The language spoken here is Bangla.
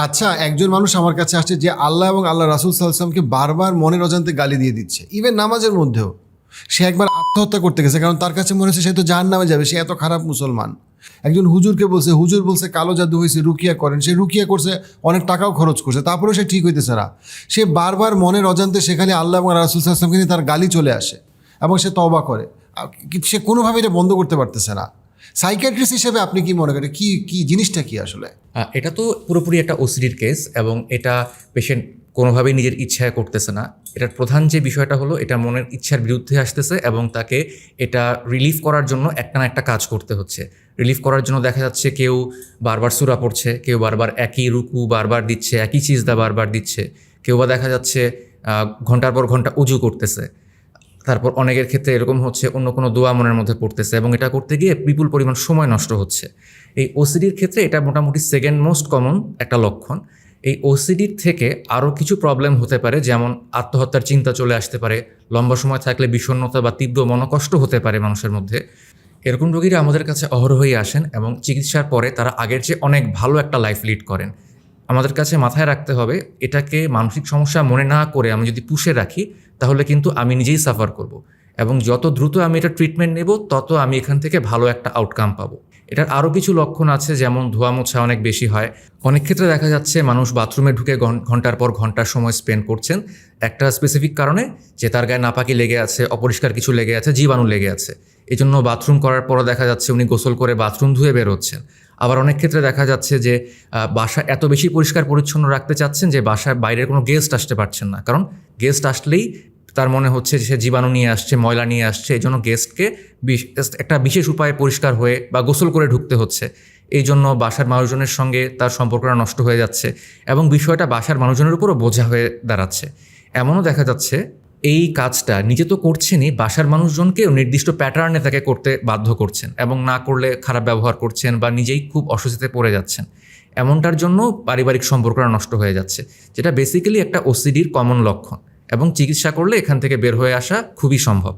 আচ্ছা, একজন মানুষ আমার কাছে আসছে যে আল্লাহ এবং আল্লাহ রাসূল সাল্লাল্লাহু আলাইহি ওয়াসাল্লামকে বারবার মনের অজান্তে গালি দিয়ে দিচ্ছে, ইভেন নামাজের মধ্যেও। সে একবার আত্মহত্যা করতে গেছে, কারণ তার কাছে মনে হচ্ছে সে তো জাহান্নামে যাবে, সে এত খারাপ মুসলমান। একজন হুজুরকে বলছে, হুজুর বলছে কালো জাদু হয়েছে, রুকিয়া করেন। সে রুকিয়া করছে, অনেক টাকাও খরচ করছে, তারপরেও সে ঠিক হইতেছে না। সে বারবার মনের অজান্তে সেখানে আল্লাহ এবং রাসূল সাল্লাল্লাহু আলাইহি ওয়াসাল্লামকে নিয়ে তার গালি চলে আসে এবং সে তওবা করে। সে কোনোভাবে এটা বন্ধ করতে পারতেছে না। সাইকিয়াট্রিস্ট হিসেবে আপনি কি মনে করেন, কি কি জিনিসটা কি আসলে? এটা তো পুরোপুরি একটা ওসিডির কেস, এবং এটা পেশেন্ট কোনোভাবেই নিজের ইচ্ছায় করতেছে না। এটার প্রধান যে বিষয়টা হলো, এটা মনের ইচ্ছার বিরুদ্ধে আসতেছে এবং তাকে এটা রিলিফ করার জন্য একটা না একটা কাজ করতে হচ্ছে। রিলিফ করার জন্য দেখা যাচ্ছে কেউ বারবার সূরা পড়ছে, কেউ বারবার একই রুকু বারবার দিচ্ছে, একই সিজদা বারবার দিচ্ছে, কেউ বা দেখা যাচ্ছে ঘন্টার পর ঘন্টা উজু করতেছে। তারপর অনেকের ক্ষেত্রে এরকম হচ্ছে অন্য কোনো দোয়া মনের মধ্যে পড়তেছে, এবং এটা করতে গিয়ে বিপুল পরিমাণ সময় নষ্ট হচ্ছে। এই ওসিডির ক্ষেত্রে এটা মোটামুটি সেকেন্ড মোস্ট কমন একটা লক্ষণ। এই ওসিডির থেকে আরও কিছু প্রবলেম হতে পারে, যেমন আত্মহত্যার চিন্তা চলে আসতে পারে, লম্বা সময় থাকলে বিষণ্ণতা বা তীব্র মনকষ্ট হতে পারে মানুষের মধ্যে। এরকম রোগীরা আমাদের কাছে অহরহই আসেন এবং চিকিৎসার পরে তারা আগের চেয়ে অনেক ভালো একটা লাইফ লিড করেন। আমাদের কাছে মাথায় রাখতে হবে, এটাকে মানসিক সমস্যা মনে না করে আমি যদি পুষে রাখি, তাহলে কিন্তু আমি নিজেই সাফার করব, এবং যত দ্রুত আমি এটা ট্রিটমেন্ট নেব তত আমি এখান থেকে ভালো একটা আউটকাম পাবো। এটার আরও কিছু লক্ষণ আছে, যেমন ধোয়া মোছা অনেক বেশি হয়। অনেক ক্ষেত্রে দেখা যাচ্ছে মানুষ বাথরুমে ঢুকে ঘন্টার পর ঘন্টার সময় স্পেন্ড করছেন একটা স্পেসিফিক কারণে, যে তার গায়ে নাপাকি লেগে আছে, অপরিষ্কার কিছু লেগে আছে, জীবাণু লেগে আছে। এই জন্য বাথরুম করার পরও দেখা যাচ্ছে উনি গোসল করে বাথরুম ধুয়ে বের হচ্ছেন। আবার অনেক ক্ষেত্রে দেখা যাচ্ছে যে বাসা এত বেশি পরিষ্কার পরিচ্ছন্ন রাখতে চাচ্ছেন যে বাসার বাইরের কোনো গেস্ট আসতে পারছেন না, কারণ গেস্ট আসলেই তার মনে হচ্ছে যে সে জীবাণু নিয়ে আসছে, ময়লা নিয়ে আসছে। এই জন্য গেস্টকে একটা বিশেষ উপায়ে পরিষ্কার হয়ে বা গোসল করে ঢুকতে হচ্ছে। এই জন্য বাসার মানুষজনের সঙ্গে তার সম্পর্কটা নষ্ট হয়ে যাচ্ছে, এবং বিষয়টা বাসার মানুষজনের উপরও বোঝা হয়ে দাঁড়াচ্ছে। এমনও দেখা যাচ্ছে এই কাজটা নিজে তো করছেনই, বাসার মানুষজনকেও নির্দিষ্ট প্যাটার্নে তাকে করতে বাধ্য করছেন, এবং না করলে খারাপ ব্যবহার করছেন বা নিজেই খুব অস্বস্তিতে পড়ে যাচ্ছেন। এমনটার জন্য পারিবারিক সম্পর্কটা নষ্ট হয়ে যাচ্ছে, যেটা বেসিক্যালি একটা ওসিডির কমন লক্ষণ, এবং চিকিৎসা করলে এখান থেকে বের হয়ে আসা খুবই সম্ভব।